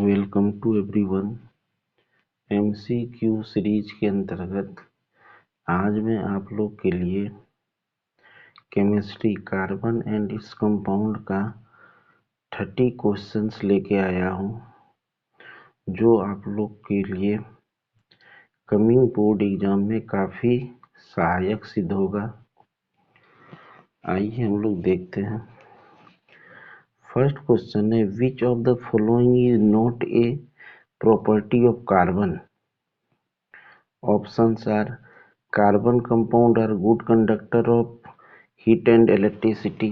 Welcome to everyone. MCQ series के अंतर्गत आज मैं आप लोग के लिए chemistry carbon and its compound का 30 क्वेश्चंस लेके आया हूँ, जो आप लोग के लिए कमिंग बोर्ड एग्जाम में काफ़ी सहायक सिद्ध होगा। आइए हम लोग देखते हैं। फर्स्ट क्वेश्चन है, विच of the following is not a property of carbon? Options are: carbon compound are good conductor of heat and electricity.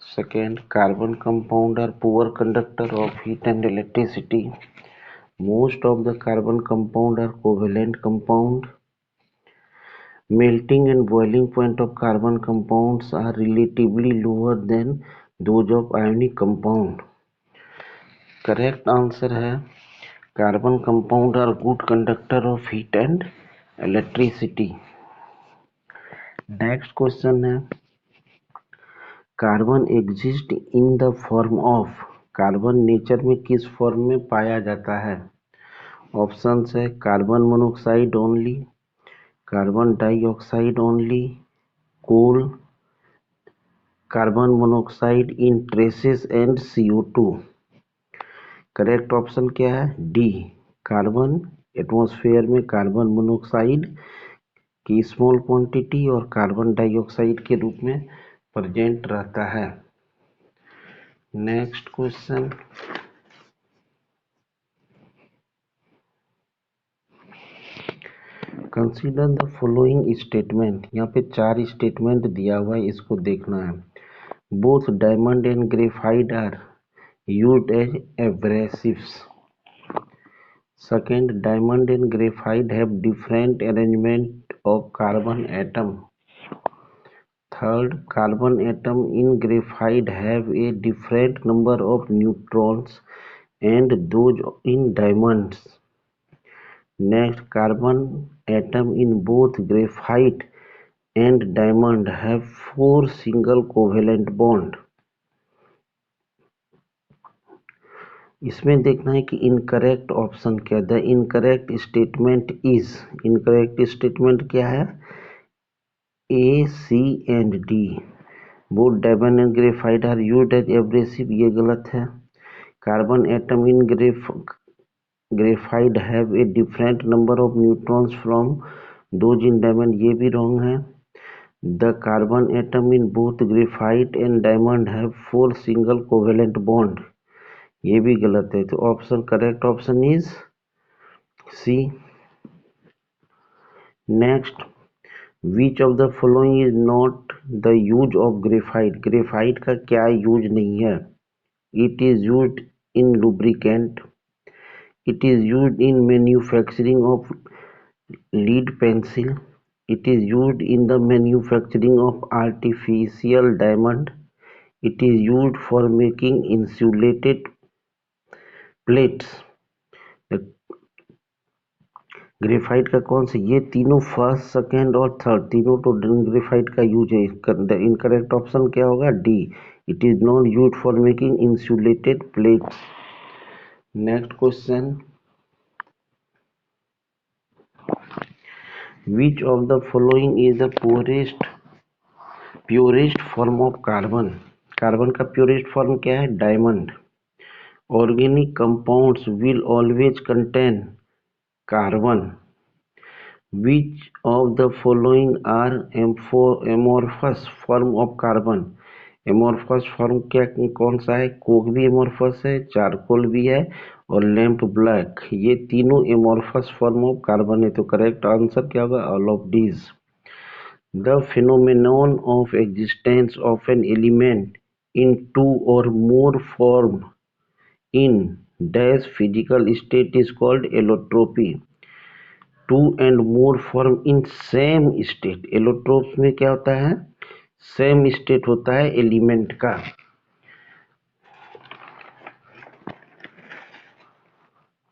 Second, carbon compound are poor conductor of heat and electricity. Most of the carbon compound are covalent compound. Melting and boiling point of carbon compounds are relatively lower than those of ionic compound. Correct answer है carbon compound are good conductor of heat and electricity. Next question है, carbon exist in the form of, carbon nature में किस form में पाया जाता है? Options है carbon monoxide only, carbon dioxide only, coal, carbon monoxide in traces and CO2। Correct option क्या है? डी, कार्बन एटमॉस्फेयर में कार्बन मोनोऑक्साइड की स्मॉल क्वांटिटी और कार्बन डाइऑक्साइड के रूप में प्रेजेंट रहता है। Next question, consider the following statement. यहाँ पे 4 स्टेटमेंट दिया हुआ है, इसको देखना है। Both diamond and graphite are used as abrasives. Second, diamond and graphite have different arrangement of carbon atom. Third, carbon atom in graphite have a different number of neutrons and those in diamonds. Next, carbon atom in both graphite and diamond have 4 single covalent bond. इसमें देखना है कि incorrect option क्या है। The incorrect statement is, incorrect statement क्या है? A, C and D. Both diamond and graphite are used as abrasive, ये गलत है। Carbon atom in graphite have a different number of neutrons from those in diamond, ये भी wrong है। The carbon atom in both graphite and diamond have 4 single covalent bond, ये भी गलत है। तो option, correct option is C. Next, which of the following is not the use of graphite? Graphite का क्या यूज नहीं है? It is used in lubricant, it is used in manufacturing of lead pencil, it is used in the manufacturing of artificial diamond, it is used for making insulated plates. Graphite का कौन से, ये तीनों first, second और third, तीनों तो graphite का use है। इनकरेक्ट ऑप्शन क्या होगा? D, it is not used for making insulated plates. Next question, which of the following is the purest form of carbon? Carbon का प्योरेस्ट फॉर्म क्या है? Diamond. Organic compounds will always contain carbon. Which of the following are amorphous form of carbon? Amorphous form क्या, कौन सा है? Coke भी amorphous है, charcoal भी है और लैंप ब्लैक, ये तीनों एमोरफस फॉर्म ऑफ कार्बन है। तो करेक्ट आंसर क्या होगा? All of these. The phenomenon of existence of an element in 2 or more form in dash physical state is called allotropy। 2 and more form in same state, allotropes में क्या होता है? Same state होता है element का।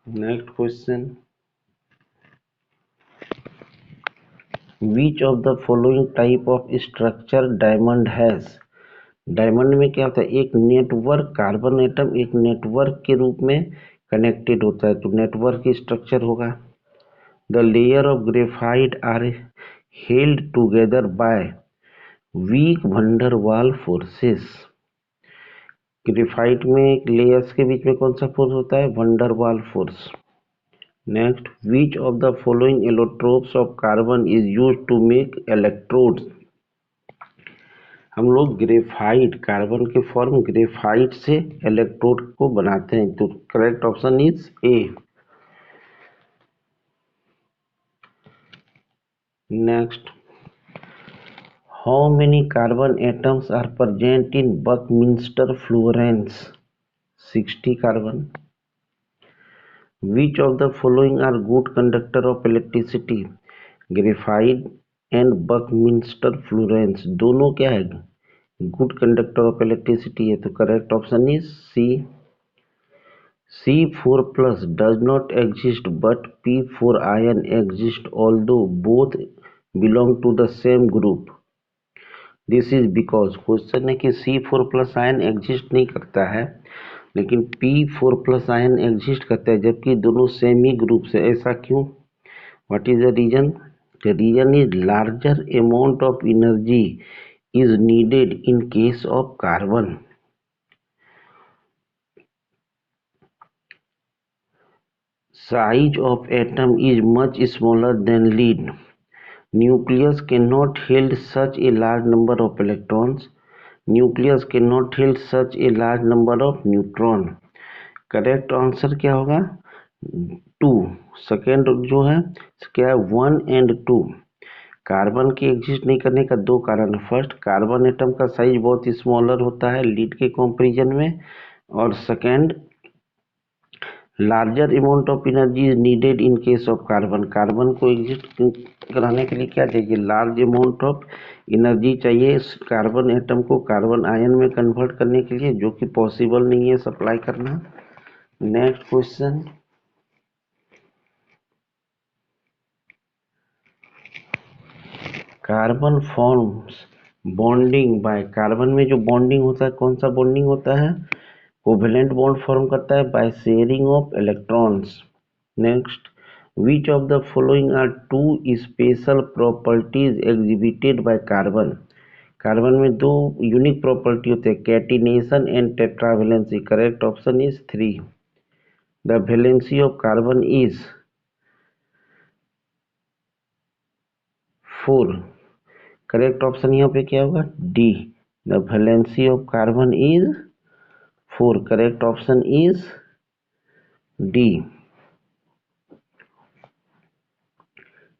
Next question, which of the following type of structure diamond has? Diamond में क्या होता है, एक नेटवर्क, कार्बन एटम एक नेटवर्क के रूप में कनेक्टेड होता है, तो नेटवर्क की स्ट्रक्चर होगा। The layer of graphite are held together by weak van der Waals forces. Graphite में लेयर्स के बीच में कौन सा फोर्स होता है, van der Waals force. Next, which of the following allotropes of carbon is use to make electrodes. हम लोग ग्रेफाइट, कार्बन के फॉर्म ग्रेफाइट से इलेक्ट्रोड को बनाते हैं, तो correct option is A. Next, how many carbon atoms are present in Buckminster fullerene. 60 carbon. Which of the following are good conductor of electricity. Graphite and Buckminster fullerene दोनों क्या है, good conductor of electricity है, तो correct option is C. C4 plus does not exist but P4 ion exists although both belong to the same group. This is because question है कि C4 plus ion exist नहीं करता है लेकिन P4 plus ion exist करता है, जबकि दोनों सेम ही ग्रुप से। ऐसा क्यों? What is the reason? The reason is larger amount of energy is needed in case of carbon. Size of atom is much smaller than lead. Nucleus cannot hold such a large number of electrons. Nucleus cannot hold such a large number of neutron. Correct answer क्या होगा, 2। Second जो है क्या है, 1 and 2। Carbon के exist नहीं करने का दो कारण है। फर्स्ट, कार्बन एटम का साइज बहुत स्मॉलर होता है लीड के कंपैरिजन में, और second, larger amount of energy is needed in case of carbon. Carbon को एग्जिस्ट कराने के लिए क्या चाहिए, लार्ज अमाउंट ऑफ एनर्जी चाहिए कार्बन एटम को कार्बन आयन में कन्वर्ट करने के लिए, जो कि पॉसिबल नहीं है सप्लाई करना। Next question, carbon forms bonding by, carbon में जो बॉन्डिंग होता है कौन सा बॉन्डिंग होता है, कोवेलेंट बॉन्ड फॉर्म करता है by sharing of electrons. Next, which of the following are two special properties exhibited by carbon। Carbon में दो यूनिक प्रॉपर्टी होते हैं, catenation and tetravalency. Correct option is 3। The valency of carbon is 4। Correct option यहाँ पे क्या होगा, D. The valency of carbon is 4। Correct option is D.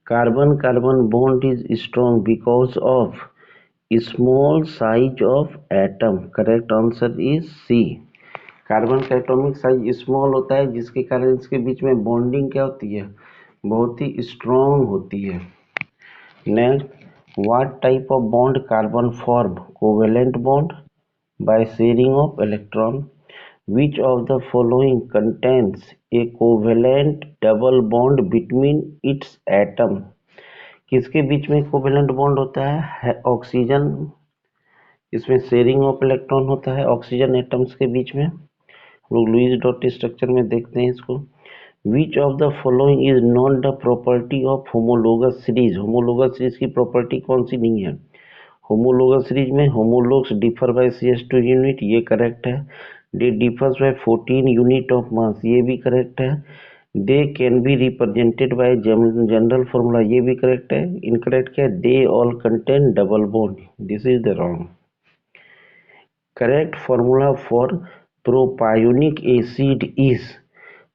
Carbon carbon bond is strong because of small size of atom. Correct answer is C. Carbon का atomic size small होता है जिसके कारण इसके बीच में बॉन्डिंग क्या होती है, बहुत ही स्ट्रॉन्ग होती है। Next, what type of bond carbon form, covalent bond by sharing of electron. Which of the following contains A covalent double bond between its atom. किसके बीच में कोवेलेंट बॉन्ड होता है, ऑक्सीजन, इसमें शेयरिंग ऑफ इलेक्ट्रॉन होता है oxygen atoms के बीच में। लोग लुईस डॉट स्ट्रक्चर में देखते हैं इसको। Which of the following is not the property of homologous series. Homologous series की प्रॉपर्टी कौन सी नहीं है, होमोलोगस सीरीज में homologues differ by CS2 unit, ये करेक्ट है। They differs by 14 unit of mass, ये भी करेक्ट है। They can be represented by general formula, ये भी करेक्ट है। इनकरेक्ट क्या है, they all contain double bond, this is the wrong. Correct formula for प्रोपायोनिक acid is,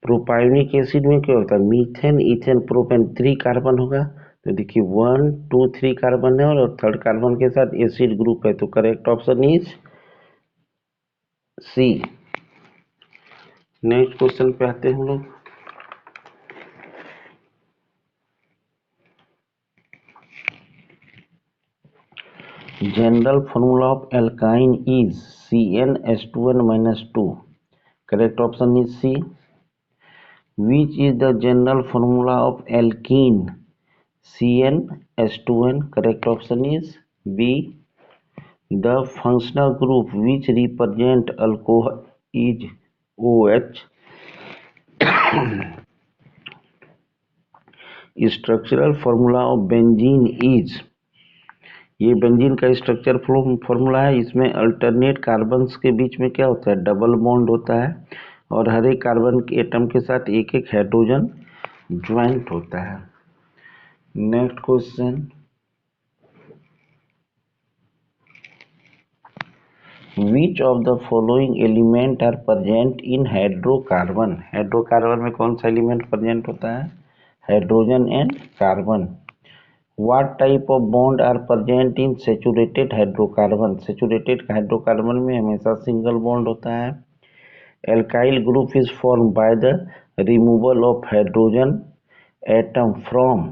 प्रोपायोनिक acid में क्या होता है, मीथेन इथेन प्रोपेन, 3 कार्बन होगा, तो देखिए 1 2 3 कार्बन है और थर्ड कार्बन के साथ एसिड ग्रुप है, तो correct option is C. Next question पे आते हैं हम लोग। General formula of alkyne is CnH2n-2। Correct option is C. Which is the general formula of alkene CnH2n। Correct option is B. The functional group which represent alcohol is OH. Structural formula of benzene is, ये benzene का structure formula है। इसमें alternate carbons के बीच में क्या होता है, डबल बॉन्ड होता है और हर एक कार्बन के एटम के साथ एक एक हाइड्रोजन ज्वाइंट होता है। Next question, which of the following element are present in hydrocarbon. Hydrocarbon में कौन सा एलिमेंट प्रेजेंट होता है, hydrogen and carbon. What type of bond are present in saturated hydrocarbon? Saturated hydrocarbon में हमेशा सिंगल बॉन्ड होता है। Alkyl group is formed by the removal of hydrogen atom from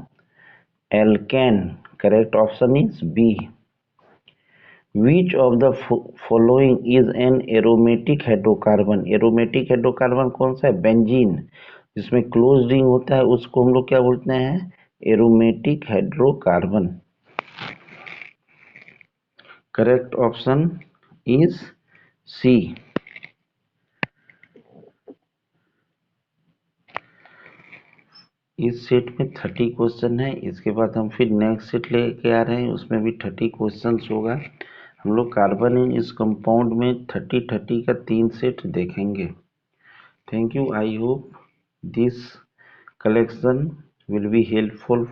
alkane. Correct option is B. Which of the following is an aromatic hydrocarbon? Aromatic hydrocarbon कौन सा है, benzene, जिसमें close ring होता है उसको हम लोग क्या बोलते हैं, aromatic hydrocarbon. Correct option is C. इस सेट में 30 क्वेश्चन है, इसके बाद हम फिर नेक्स्ट सेट लेके आ रहे हैं, उसमें भी 30 क्वेश्चन होगा। हम लोग कार्बन इन इस कंपाउंड में 30 का 3 सेट देखेंगे। Thank you. I hope this collection will be helpful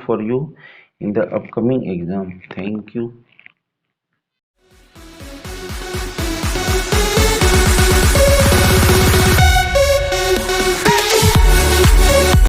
for you in the upcoming exam. Thank you.